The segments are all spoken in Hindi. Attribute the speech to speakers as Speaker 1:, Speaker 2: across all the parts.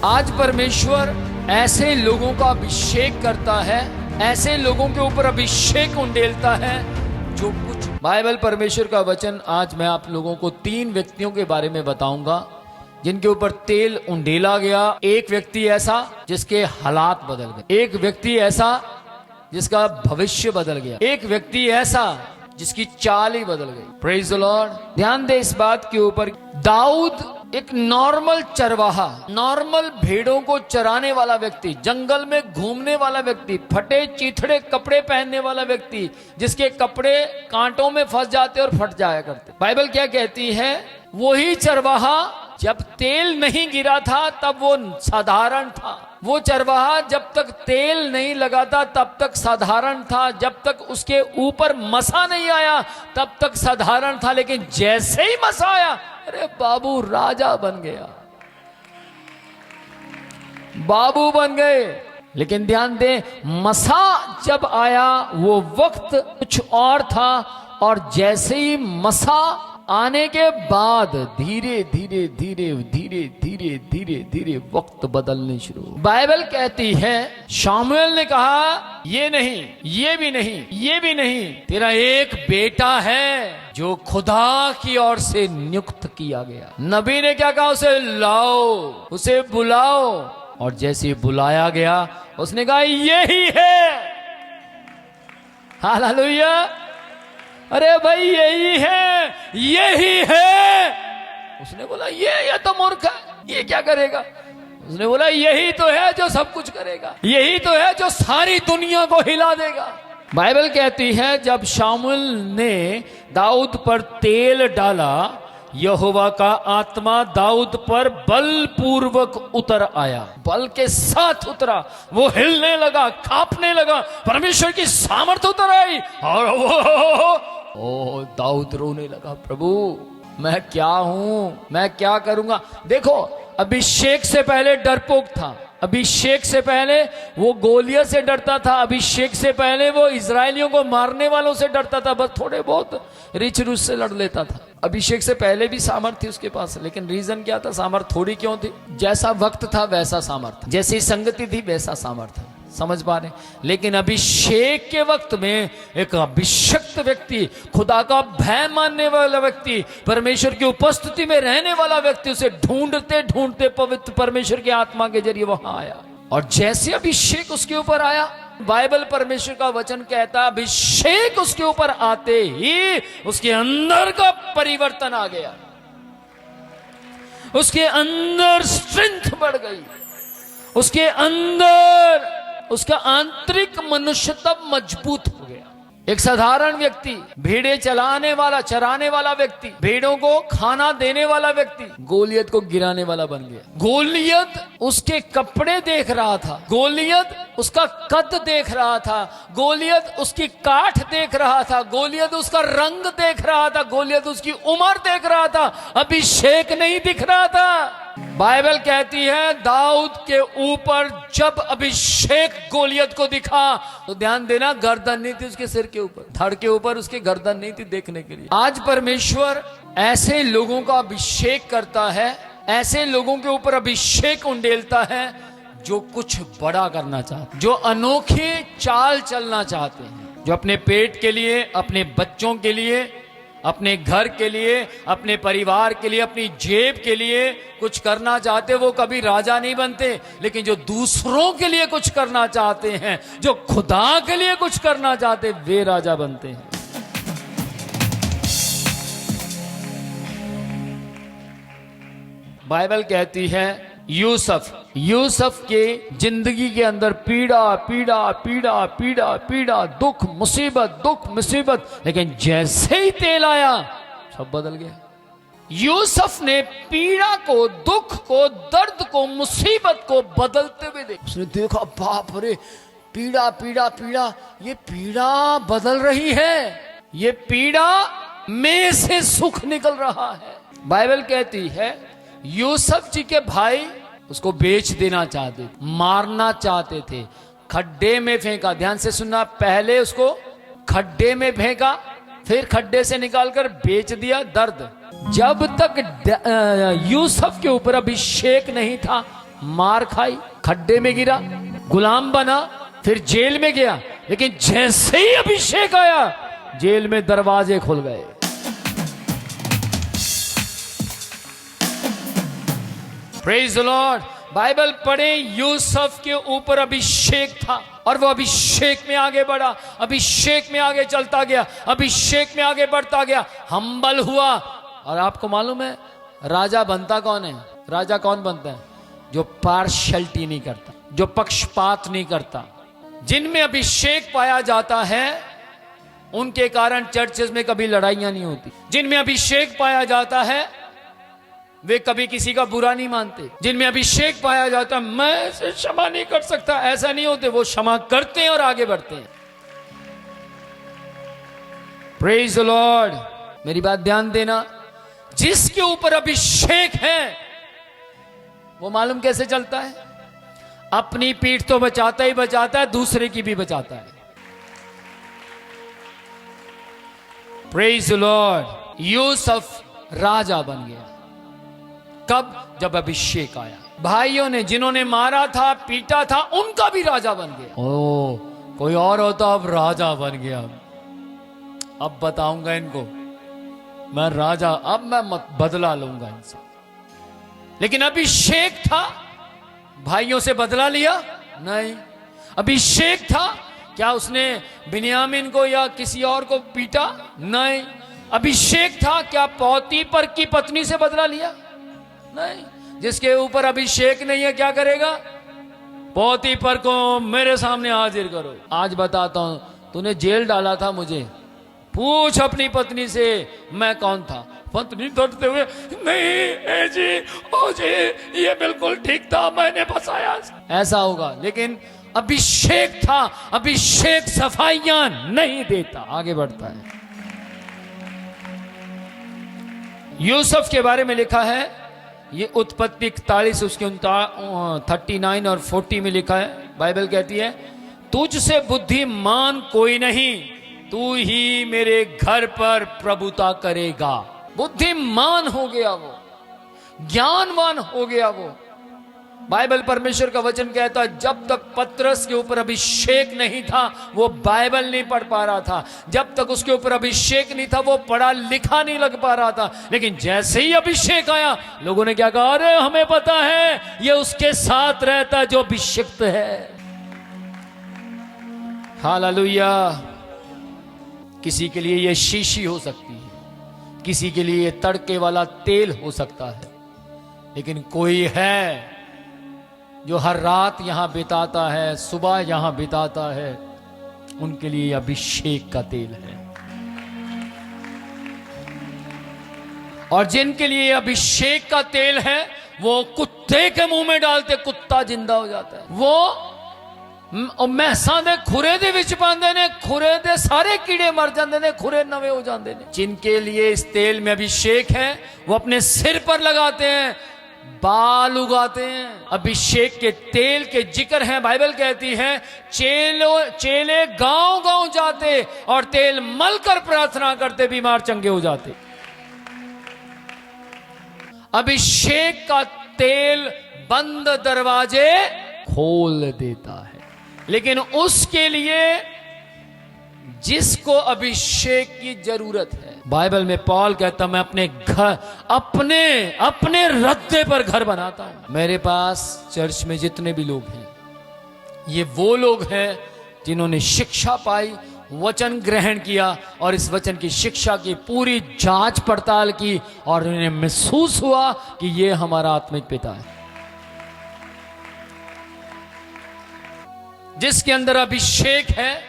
Speaker 1: आज परमेश्वर ऐसे लोगों का अभिषेक करता है, ऐसे लोगों के ऊपर अभिषेक उंडेलता है जो कुछ बाइबल परमेश्वर का वचन। आज मैं आप लोगों को 3 व्यक्तियों के बारे में बताऊंगा जिनके ऊपर तेल उंडेला गया। एक व्यक्ति ऐसा जिसके हालात बदल गए, एक व्यक्ति ऐसा जिसका भविष्य बदल गया, एक व्यक्ति ऐसा जिसकी चाल ही बदल गई। Praise the Lord. ध्यान दे इस बात के ऊपर। दाऊद एक नॉर्मल चरवाहा, नॉर्मल भेड़ों को चराने वाला व्यक्ति, जंगल में घूमने वाला व्यक्ति, फटे चीथड़े कपड़े पहनने वाला व्यक्ति, जिसके कपड़े कांटों में फंस जाते और फट जाया करते। बाइबल क्या कहती है? वही चरवाहा जब तेल नहीं गिरा था तब वो साधारण था। वो चरवाहा जब तक तेल नहीं लगा था तब तक साधारण था, जब तक उसके ऊपर मसा नहीं आया तब तक साधारण था। लेकिन जैसे ही मसा आया, अरे बाबू राजा बन गया, बाबू बन गए। लेकिन ध्यान दें, मसा जब आया वो वक्त कुछ और था, और जैसे ही मसा आने के बाद धीरे धीरे धीरे धीरे धीरे धीरे धीरे वक्त बदलने शुरू। बाइबल कहती है शामुएल ने कहा ये नहीं, ये भी नहीं, ये भी नहीं, तेरा एक बेटा है जो खुदा की ओर से नियुक्त किया गया। नबी ने क्या कहा? उसे लाओ, उसे बुलाओ। और जैसे बुलाया गया उसने कहा यही है। हालेलुया। अरे भाई यही है, यही है। उसने बोला ये तो मूर्ख है, ये क्या करेगा? उसने बोला यही तो है जो सब कुछ करेगा, यही तो है जो सारी दुनिया को हिला देगा। बाइबल कहती है जब शामुएल ने दाऊद पर तेल डाला, यहोवा का आत्मा दाऊद पर बलपूर्वक उतर आया, बल के साथ उतरा। वो हिलने लगा, कांपने लगा, परमेश्वर की सामर्थ उतर आई। और वो दाऊद रोने लगा, प्रभु मैं क्या हूं, मैं क्या करूंगा? देखो, अभिषेक से पहले डरपोक था, अभिषेक से पहले वो गोलियत से डरता था, अभिषेक से पहले वो इजरायलियों को मारने वालों से डरता था, बस थोड़े बहुत रिच रूस से लड़ लेता था। अभिषेक से पहले भी सामर्थ थी उसके पास, लेकिन रीजन क्या था? सामर्थ थोड़ी क्यों थी? जैसा वक्त था वैसा सामर्थ, जैसी संगति थी वैसा सामर्थ। समझ पा रहे? लेकिन अभिषेक के वक्त में एक अभिषक्त व्यक्ति, खुदा का भय मानने वाला व्यक्ति, परमेश्वर की उपस्थिति में रहने वाला व्यक्ति, उसे ढूंढते ढूंढते पवित्र परमेश्वर के आत्मा के जरिए वहां आया। और जैसे अभिषेक उसके ऊपर आया, बाइबल परमेश्वर का वचन कहता है अभिषेक उसके ऊपर आते ही उसके अंदर का परिवर्तन आ गया, उसके अंदर स्ट्रेंथ बढ़ गई, उसके अंदर उसका आंतरिक मनुष्य तब मजबूत हो गया। एक साधारण व्यक्ति, भेड़े चलाने वाला, चराने वाला व्यक्ति, भेड़ों को खाना देने वाला व्यक्ति, गोलियत को गिराने वाला बन गया। गोलियत उसके कपड़े देख रहा था, गोलियत उसका कद देख रहा था, गोलियत उसकी काठ देख रहा था, गोलियत उसका रंग देख रहा था, गोलियत उसकी उम्र देख रहा था, अभिषेक नहीं दिख रहा था। बाइबल कहती है दाऊद के ऊपर जब अभिषेक गोलियत को दिखा, तो ध्यान देना, गर्दन नहीं थी उसके सिर के ऊपर, धड़ के ऊपर उसके गर्दन नहीं थी देखने के लिए। आज परमेश्वर ऐसे लोगों का अभिषेक करता है, ऐसे लोगों के ऊपर अभिषेक उंडेलता है जो कुछ बड़ा करना चाहते, जो अनोखी चाल चलना चाहते हैं, जो अपने पेट के लिए, अपने बच्चों के लिए, अपने घर के लिए, अपने परिवार के लिए, अपनी जेब के लिए कुछ करना चाहते। वो कभी राजा नहीं बनते, लेकिन जो दूसरों के लिए कुछ करना चाहते हैं, जो खुदा के लिए कुछ करना चाहते, वे राजा बनते हैं। बाइबल कहती है यूसुफ के जिंदगी के अंदर पीड़ा पीड़ा पीड़ा पीड़ा पीड़ा, दुख मुसीबत, लेकिन जैसे ही तेल आया सब बदल गया। यूसुफ ने पीड़ा को, दुख को, दर्द को, मुसीबत को बदलते हुए देखा। उसने देखा, बाप रे, पीड़ा पीड़ा पीड़ा, ये पीड़ा बदल रही है, ये पीड़ा में से सुख निकल रहा है। बाइबल कहती है यूसुफ जी के भाई उसको बेच देना चाहते थे, मारना चाहते थे, खड्डे में फेंका। ध्यान से सुनना, पहले उसको खड्डे में फेंका, फिर खड्डे से निकालकर बेच दिया। दर्द, जब तक यूसुफ के ऊपर अभिषेक नहीं था, तब तक वो खड्डे में फेंका, खड्डे में फेंका, फिर खड्डे से निकालकर बेच दिया। दर्द, जब तक यूसुफ के ऊपर अभिषेक नहीं था, तब तक वो खड्डे में फेंका, खड्डे से निकालकर बेच दिया। दर्द, जब तक मार खाई, खड्डे में गिरा, गुलाम बना, फिर जेल में गया। लेकिन जैसे ही अभिषेक आया, जेल में दरवाजे खुल गए। Praise the Lord. बाइबल पढ़े, यूसुफ के ऊपर अभिषेक था और वो अभिषेक में आगे बढ़ा, अभिषेक में आगे चलता गया, अभिषेक में आगे बढ़ता गया, हम्बल हुआ। और आपको मालूम है राजा बनता कौन है? राजा कौन बनता है? जो पार्शियलिटी नहीं करता, जो पक्षपात नहीं करता। जिनमें अभिषेक पाया जाता है उनके कारण चर्चेस में कभी लड़ाइयां नहीं होती। जिनमें अभिषेक पाया जाता है वे कभी किसी का बुरा नहीं मानते। जिनमें अभिषेक पाया जाता है, मैं इसे क्षमा नहीं कर सकता, ऐसा नहीं होते। वो क्षमा करते हैं और आगे बढ़ते हैं। Praise the Lord. मेरी बात ध्यान देना, जिसके ऊपर अभिषेक है वो मालूम कैसे चलता है? अपनी पीठ तो बचाता ही बचाता है, दूसरे की भी बचाता है। Praise the lord. यूसुफ राजा बन गया। कब? जब अभिषेक आया। भाइयों ने जिन्होंने मारा था, पीटा था, उनका भी राजा बन गया। ओ, कोई और होता अब राजा बन गया। अब बताऊंगा इनको मैं राजा, अब मैं बदला लूंगा इनसे। लेकिन अभिषेक था, भाइयों से बदला लिया? नहीं। अभिषेक था, क्या उसने बिन्यामीन को या किसी और को पीटा? नहीं। अभिषेक था, क्या पौतीपर की पत्नी से बदला लिया? नहीं। जिसके ऊपर अभिषेक नहीं है क्या करेगा? पौतीपर को मेरे सामने हाजिर करो। आज बताता हूं, तूने जेल डाला था मुझे, पूछ अपनी पत्नी से मैं कौन था। पत्नी डरते हुए, नहीं जी, ओ जी, ये बिल्कुल ठीक था, मैंने फंसाया। ऐसा होगा। लेकिन अभिषेक था, अभिषेक सफाइयां नहीं देता, आगे बढ़ता है। यूसुफ के बारे में लिखा है, ये उत्पत्ति 41 उसके 39 और 40 में लिखा है। बाइबल कहती है, तुझसे बुद्धिमान कोई नहीं, तू ही मेरे घर पर प्रभुता करेगा। बुद्धिमान हो गया वो, ज्ञानवान हो गया वो। बाइबल परमेश्वर का वचन कहता है, जब तक पतरस के ऊपर अभिषेक नहीं था वो बाइबल नहीं पढ़ पा रहा था। जब तक उसके ऊपर अभिषेक नहीं था वो पढ़ा लिखा नहीं लग पा रहा था। लेकिन जैसे ही अभिषेक आया, लोगों ने क्या कहा? अरे हमें पता है ये उसके साथ रहता है जो अभिषिक्त है। हालेलुया। किसी के लिए ये शीशी हो सकती है, किसी के लिए ये तड़के वाला तेल हो सकता है, लेकिन कोई है जो हर रात यहां बिताता है, सुबह यहां बिताता है, उनके लिए अभिषेक का तेल है। और जिनके लिए अभिषेक का तेल है वो कुत्ते के मुंह में डालते कुत्ता जिंदा हो जाता है। वो मैसां दे खुरे दे विच पांदे ने, खुरे दे सारे कीड़े मर जाते ने, खुरे नवे हो जाते ने। जिनके लिए इस तेल में अभिषेक है वो अपने सिर पर लगाते हैं, बाल उगाते हैं। अभिषेक के तेल के जिक्र हैं। बाइबल कहती है, चेले गांव गांव जाते और तेल मलकर प्रार्थना करते, बीमार चंगे हो जाते। अभिषेक का तेल बंद दरवाजे खोल देता है। लेकिन उसके लिए जिसको अभिषेक की जरूरत है, बाइबल में पौल कहता, मैं अपने घर, अपने रद्दे पर घर बनाता हूं। मेरे पास चर्च में जितने भी लोग हैं, ये वो लोग हैं जिन्होंने शिक्षा पाई, वचन ग्रहण किया और इस वचन की शिक्षा की पूरी जांच पड़ताल की और उन्हें महसूस हुआ कि ये हमारा आत्मिक पिता है। जिसके अंदर अभिषेक है,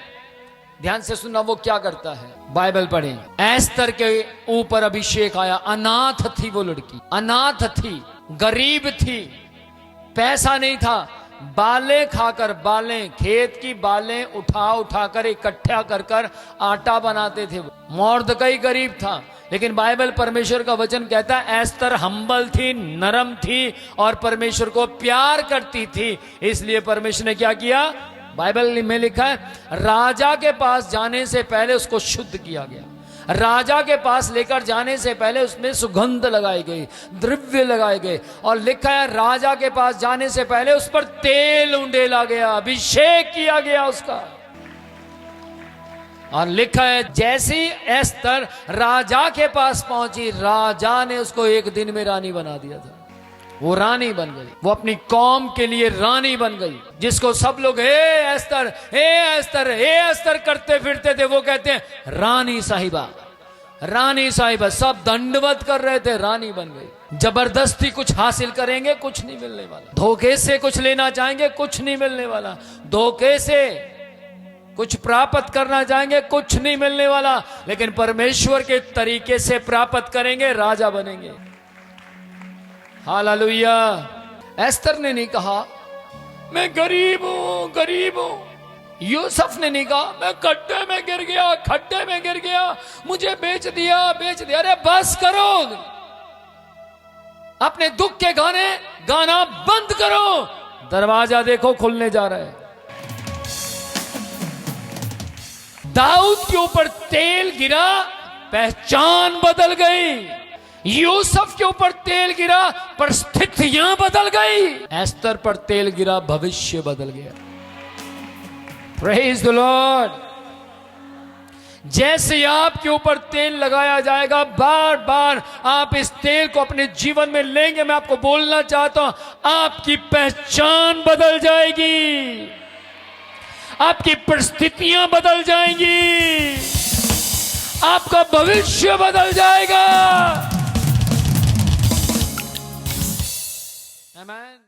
Speaker 1: ध्यान से सुनना, वो क्या करता है? बाइबल पढ़ें। एस्तर के ऊपर अभिषेक आया। अनाथ थी वो लड़की, अनाथ थी, गरीब थी, पैसा नहीं था, बालें खाकर, बालें, खेत की बालें उठाकर इकट्ठा कर आटा बनाते थे। मोर्दकई गरीब था, लेकिन बाइबल परमेश्वर का वचन कहता है एस्तर हम्बल थी, नरम थी और परमेश्वर को प्यार करती थी। इसलिए परमेश्वर ने क्या किया? बाइबल में लिखा है, राजा के पास जाने से पहले उसको शुद्ध किया गया। राजा के पास लेकर जाने से पहले उसमें सुगंध लगाई गई, द्रव्य लगाए गए, और लिखा है राजा के पास जाने से पहले उस पर तेल उंडेला गया, अभिषेक किया गया उसका। और लिखा है जैसी एस्तर राजा के पास पहुंची, राजा ने उसको एक दिन में रानी बना दिया था। वो रानी बन गई, वो अपनी कौम के लिए रानी बन गई, जिसको सब लोग हे एस्तर, हे एस्तर, हे एस्तर करते फिरते थे। वो कहते हैं रानी साहिबा, रानी साहिबा, सब दंडवत कर रहे थे, रानी बन गई। जबरदस्ती कुछ हासिल करेंगे, कुछ नहीं मिलने वाला। धोखे से कुछ लेना चाहेंगे, कुछ नहीं मिलने वाला। धोखे से कुछ प्राप्त करना चाहेंगे, कुछ नहीं मिलने वाला। लेकिन परमेश्वर के तरीके से प्राप्त करेंगे, राजा बनेंगे। हालेलुया। एस्तर ने नहीं कहा मैं गरीब हूं, गरीब हूं। यूसुफ ने नहीं कहा मैं खड्डे में गिर गया, खड्डे में गिर गया, मुझे बेच दिया, बेच दिया। अरे बस करो, अपने दुख के गाने गाना बंद करो। दरवाजा देखो खुलने जा रहा है। दाऊद के ऊपर तेल गिरा, पहचान बदल गई। यूसुफ के ऊपर तेल गिरा, परिस्थितियां बदल गई। एस्तर पर तेल गिरा, भविष्य बदल गया। Praise the Lord. जैसे आपके ऊपर तेल लगाया जाएगा, बार बार आप इस तेल को अपने जीवन में लेंगे, मैं आपको बोलना चाहता हूं, आपकी पहचान बदल जाएगी, आपकी परिस्थितियां बदल जाएंगी, आपका भविष्य बदल जाएगा।